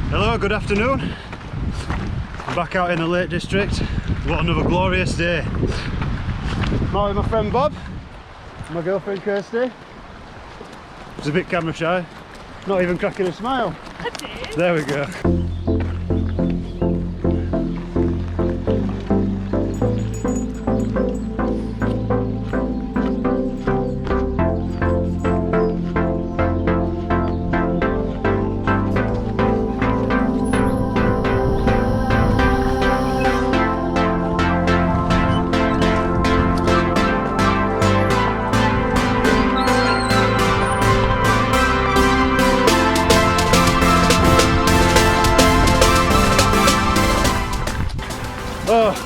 Hello, good afternoon. I'm back out in the Lake District. What another glorious day. I'm out with my friend Bob, my girlfriend Kirsty. She's a bit camera shy, not even cracking a smile. I did. There we go.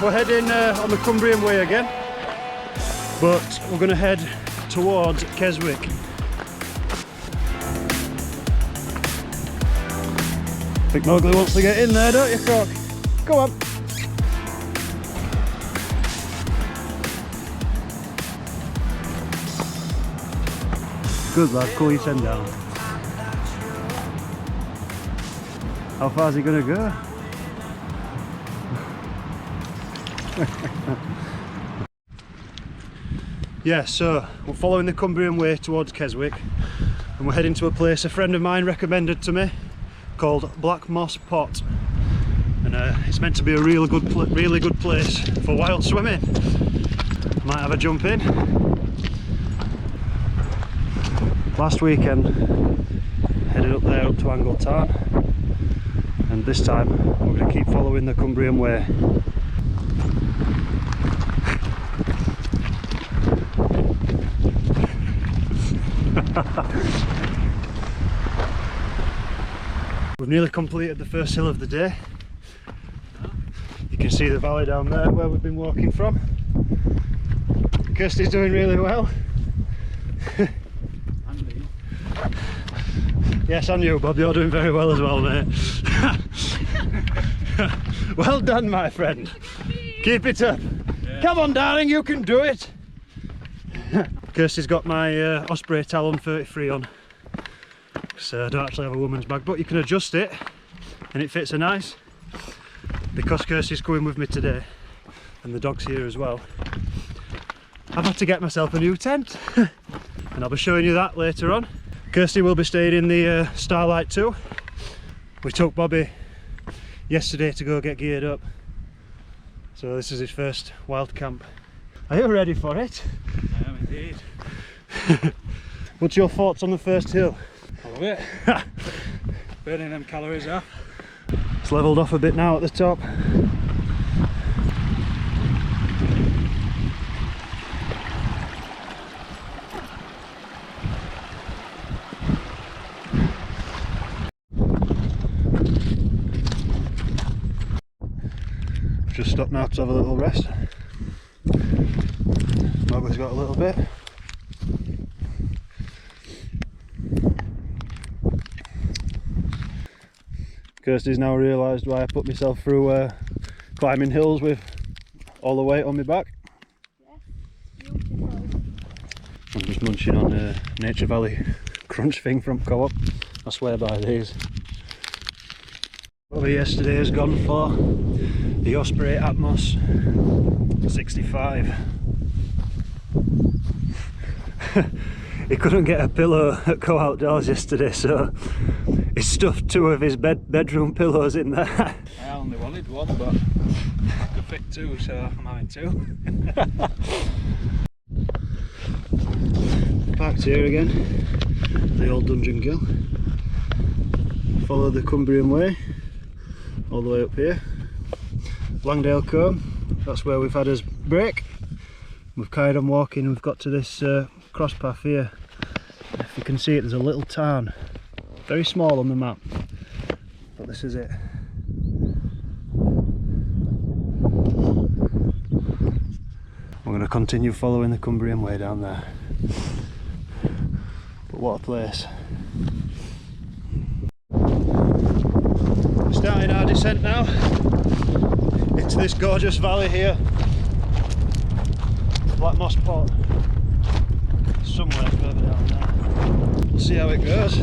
We're heading on the Cumbria Way again, but we're going to head towards Keswick. I think Mowgli wants to get in there, don't you, Croc? Go on. Good lad, cool your ten down. How far is he going to go? Yeah, so we're following the Cumbrian Way towards Keswick and we're heading to a place a friend of mine recommended to me called Black Moss Pot, and it's meant to be a really good place for wild swimming. Might have a jump in. Last weekend headed up there up to Angle Tarn, and this time we're going to keep following the Cumbrian Way. We've nearly completed the first hill of the day. You can see the valley down there where we've been walking from. Kirsty's doing really well. And me. Yes, and you, Bob, you're doing very well as well, mate. Well done, my friend. Keep it up. Yeah. Come on, darling, you can do it. Kirsty's got my Osprey Talon 33 on, so I don't actually have a woman's bag, but you can adjust it and it fits her nice. Because Kirsty's coming with me today and the dog's here as well, I've had to get myself a new tent and I'll be showing you that later on. Kirsty will be staying in the Starlight too. We took Bobby yesterday to go get geared up, so this is his first wild camp. Are you ready for it? I am indeed. What's your thoughts on the first hill? I love it. Burning them calories off. It's levelled off a bit now at the top. Just stopped now to have a little rest. Mowgli's got a little bit. Kirsty's now realised why I put myself through climbing hills with all the weight on my back. Yes, beautiful. I'm just munching on a Nature Valley crunch thing from Co-op. I swear by these. Bobby yesterday has gone for the Osprey Atmos 65. He couldn't get a pillow at Co Outdoors yesterday, so he stuffed two of his bedroom pillows in there. I only wanted one, but I could fit two, so I'm having two. Parked here again, the Old Dungeon Ghyll. Follow the Cumbrian Way all the way up here. Langdale Combe, that's where we've had us break. We've carried on walking and we've got to this cross path here. If you can see it, there's a little tarn, very small on the map, but this is it. We're going to continue following the Cumbrian Way down there, but what a place. We're starting our descent now into this gorgeous valley here, Black Moss Pot, somewhere further down there. We'll see how it goes.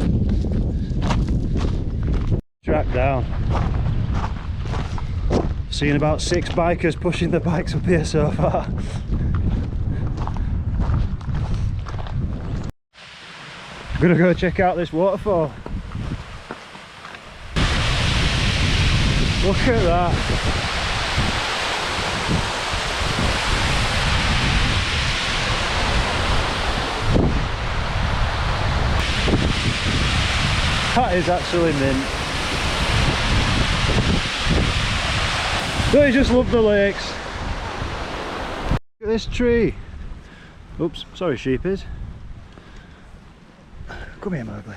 Track down. Seen about 6 bikers pushing their bikes up here so far. I'm gonna go check out this waterfall. Look at that. That is actually mint. Don't you just love the lakes? Look at this tree. Oops, sorry sheepies. Come here, Mowgli.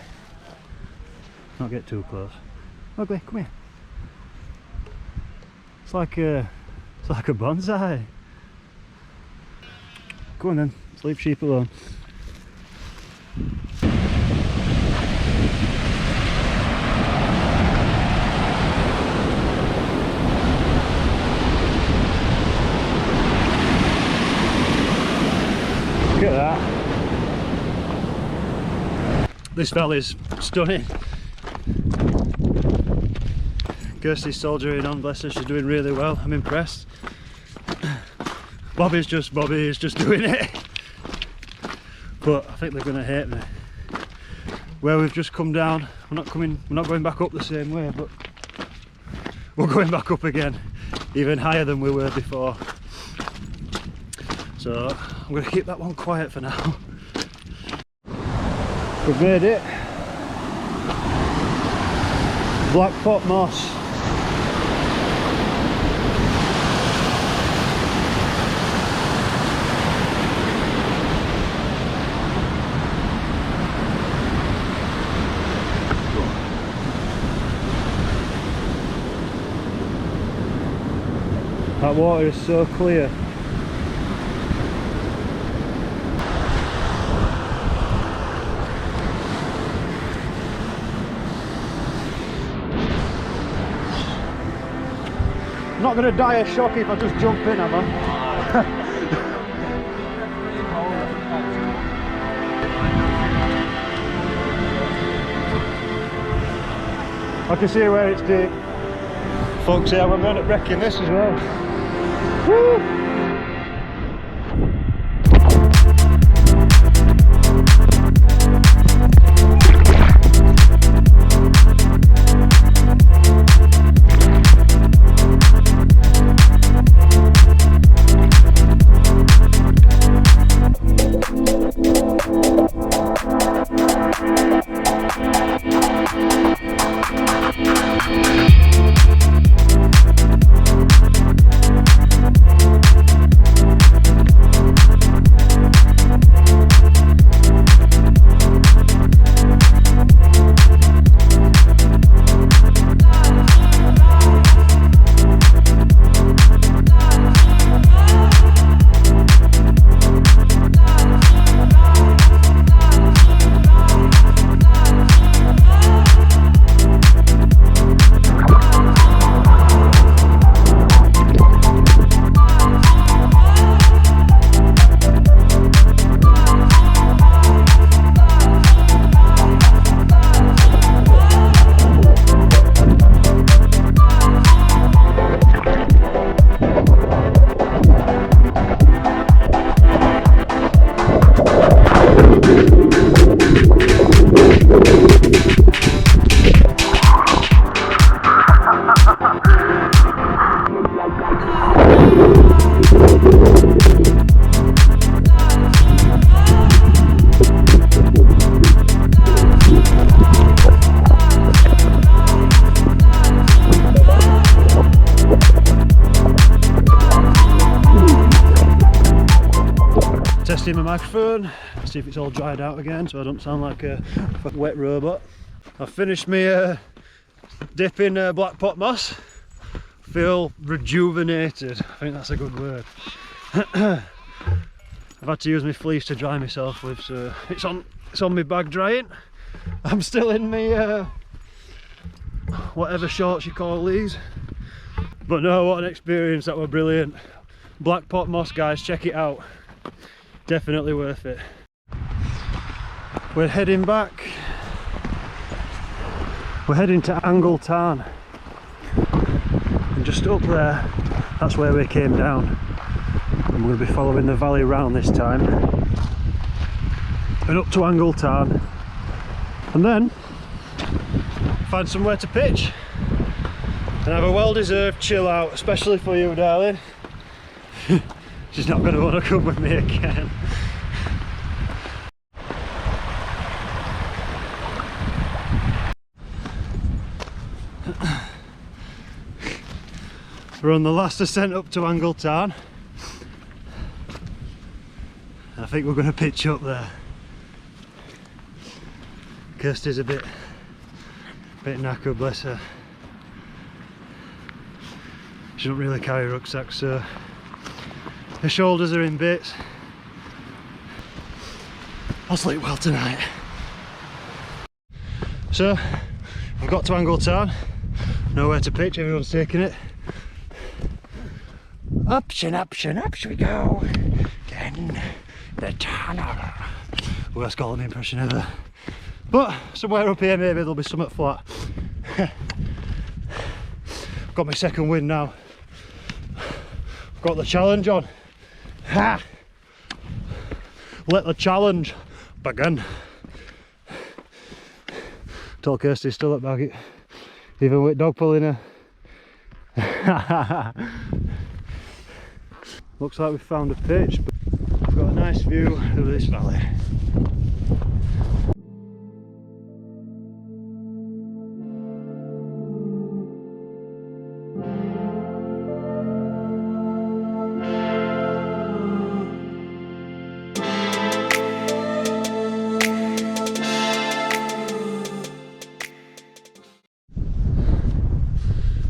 Not get too close. Mowgli, come here. It's like a bonsai. Go on then, let's leave sheep alone. Look at that. This valley's stunning. Kirsty's soldiering on, bless her, she's doing really well. I'm impressed. Bobby's just doing it. But I think they're gonna hate me. Where we've just come down, we're not going back up the same way, but we're going back up again, even higher than we were before. So I'm gonna keep that one quiet for now. We've made it. Black pot moss. That water is so clear. I'm not going to die of shock if I just jump in, am I? I can see where it's deep. Folks, yeah, we're going to wrecking this as well. Woo! Testing my microphone, see if it's all dried out again so I don't sound like a wet robot. I've finished my dip in black pot moss. Feel rejuvenated, I think that's a good word. I've had to use my fleece to dry myself with, so it's on my bag drying. I'm still in my whatever shorts you call these. But no, what an experience, that were brilliant. Black pot moss, guys, check it out. Definitely worth it. We're heading back We're heading to Angle Tarn, and just up there, that's where we came down. And we're going to be following the valley round this time, and up to Angle Tarn, and then find somewhere to pitch and have a well-deserved chill out, especially for you, darling. She's not going to want to come with me again. We're on the last ascent up to Angle Tarn. I think we're going to pitch up there. Kirsty's a bit knackered, bless her. She don't really carry a rucksack, so her shoulders are in bits. I'll sleep well tonight. So, I've got to Angle Tarn. Know where to pitch, everyone's taking it. Up we go. Then the tunnel. Worst Gollum impression ever. But somewhere up here maybe there'll be something flat. Got my second win now. Got the challenge on. Ha! Let the challenge begin. Told Kirsty's still at Baggett, even with dog pulling her. Looks like we've found a pitch, but we've got a nice view of this valley.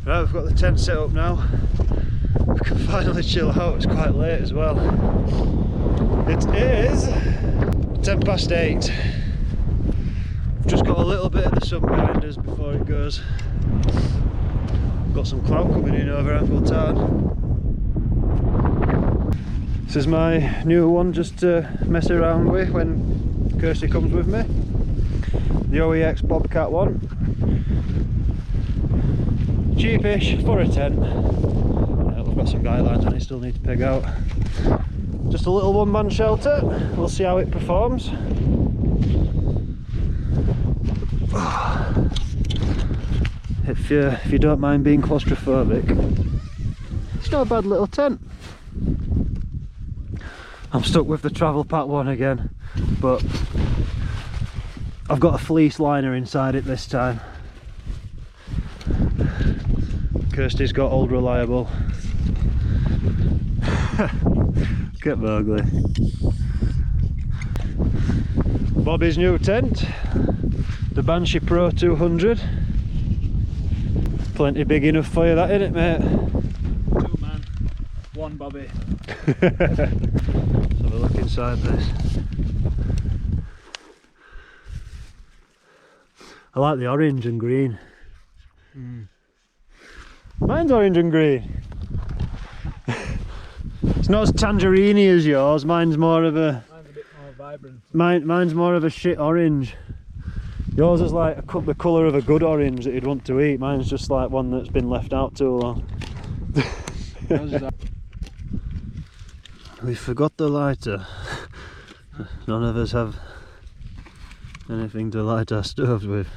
Right, we've got the tent set up now. We can finally chill out. It's quite late as well. It is 8:10. We've just got a little bit of the sun behind us before it goes. Got some cloud coming in over Angle Tarn. This is my new one just to mess around with when Kirsty comes with me. The OEX Bobcat one. Cheapish for a tent. We've got some guidelines on it, still need to peg out. Just a little one-man shelter, we'll see how it performs. If you don't mind being claustrophobic, it's not a bad little tent. I'm stuck with the travel pack one again, but I've got a fleece liner inside it this time. Kirsty's got Old Reliable. Get ugly. Bobby's new tent, the Banshee Pro 200. Plenty big enough for you, that, innit, mate? 2 man, 1 Bobby. Let's have a look inside this. I like the orange and green. Mine's orange and green. It's not as tangerine-y as yours. Mine's more of a. Mine's a bit more vibrant. Mine's more of a shit orange. Yours is like the colour of a good orange that you'd want to eat. Mine's just like one that's been left out too long. We forgot the lighter. None of us have anything to light our stoves with.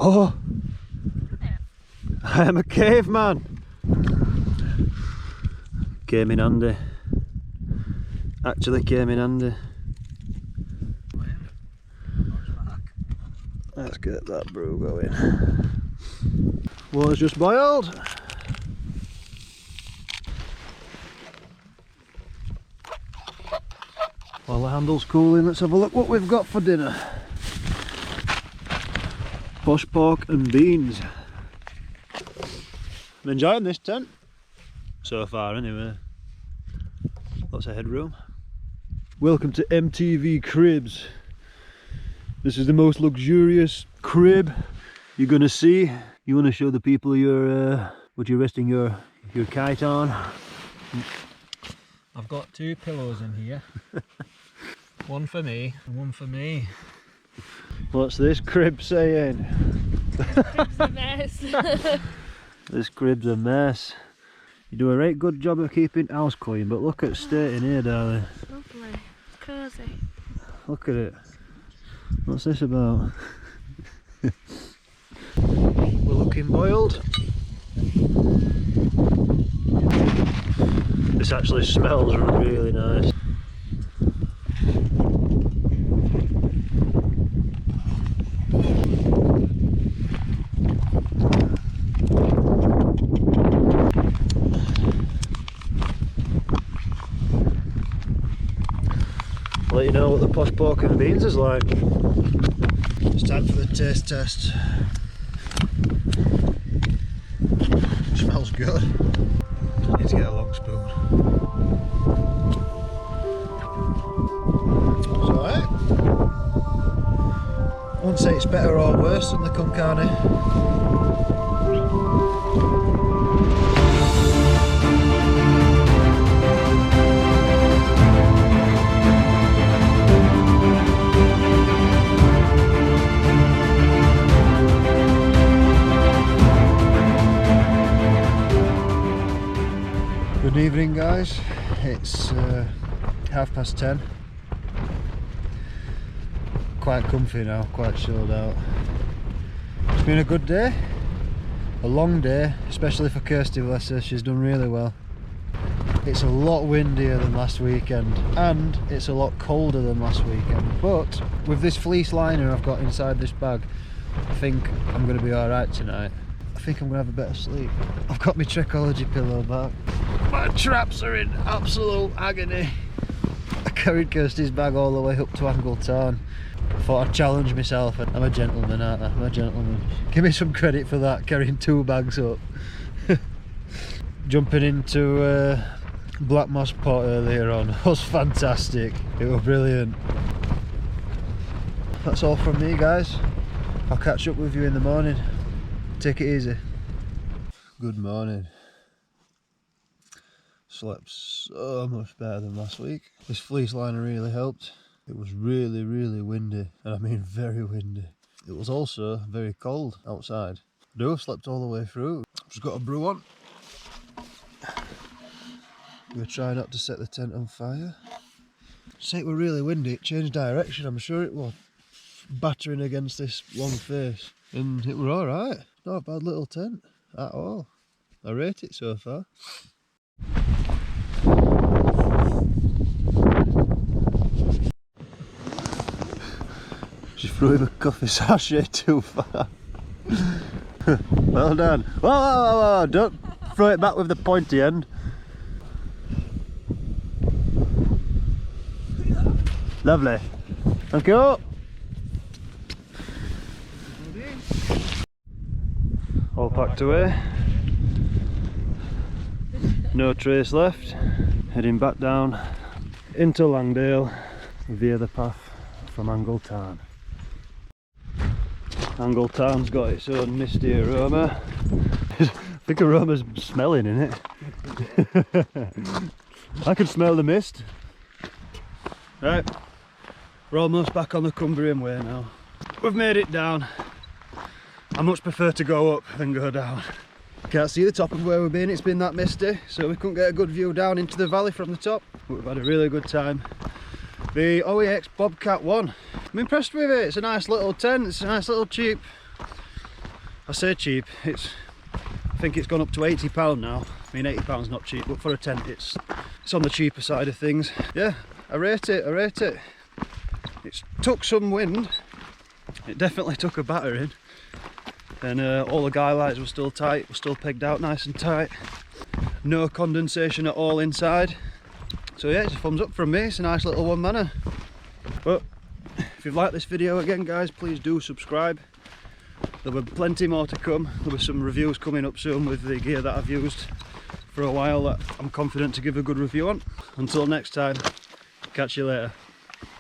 Oh, I am a caveman. Came in handy. Actually came in handy. Let's get that brew going. Water's just boiled. While the handle's cooling, let's have a look what we've got for dinner. Posh pork and beans. I'm enjoying this tent so far anyway. Lots of headroom. Welcome to MTV Cribs. This is the most luxurious crib you're gonna see. You want to show the people your what you're resting your kite on. I've got 2 pillows in here. One for me and one for me. What's this crib saying? It's a mess. This crib's a mess. You do a right good job of keeping house clean, but look at state in here, darling. Lovely. It's cosy. Look at it. What's this about? We're looking boiled. This actually smells really nice. I'll let you know what the posh pork and beans is like. It's time for the taste test. Smells good. I need to get a long spoon. It's alright. I wouldn't say it's better or worse than the con carne. Good evening, guys. It's 10:30. Quite comfy now, quite chilled out. It's been a good day, a long day, especially for Kirsty, bless her. She's done really well. It's a lot windier than last weekend and it's a lot colder than last weekend, but with this fleece liner I've got inside this bag, I think I'm going to be alright tonight. I think I'm going to have a better sleep. I've got my Trekology pillow back. My traps are in absolute agony. I carried Kirsty's bag all the way up to Angle Tarn. I thought I'd challenge myself. I'm a gentleman, aren't I? I'm a gentleman. Give me some credit for that, carrying 2 bags up. Jumping into Black Moss Pot earlier on was fantastic. It was brilliant. That's all from me, guys. I'll catch up with you in the morning. Take it easy. Good morning. Slept so much better than last week. This fleece liner really helped. It was really windy, and I mean very windy. It was also very cold outside. I do have slept all the way through. Just got a brew on. We're trying not to set the tent on fire. Say it were really windy, it changed direction, I'm sure it was. Battering against this long face. And it were alright. Not a bad little tent at all. I rate it so far. She threw him a coffee sachet too far. Well done. Whoa, whoa, whoa, whoa, don't throw it back with the pointy end. Lovely. Thank you. All packed away. No trace left. Heading back down into Langdale via the path from Angle Tarn. Angle Tarn's got its own misty aroma. I think aroma's smelling in it. I can smell the mist. Right, we're almost back on the Cumbria Way now. We've made it down. I much prefer to go up than go down. Can't see the top of where we've been, it's been that misty, so we couldn't get a good view down into the valley from the top. But we've had a really good time. The OEX Bobcat won. I'm impressed with it. It's a nice little tent, it's a nice little cheap. I say cheap, I think it's gone up to £80 now. I mean, £80 not cheap, but for a tent it's on the cheaper side of things. Yeah, I rate it, I rate it. It took some wind, it definitely took a battering. And all the guy lights were still tight, were still pegged out nice and tight. No condensation at all inside. So yeah, it's a thumbs up from me, it's a nice little one-manner. But if you've liked this video again, guys, please do subscribe. There'll be plenty more to come. There'll be some reviews coming up soon with the gear that I've used for a while that I'm confident to give a good review on. Until next time, catch you later.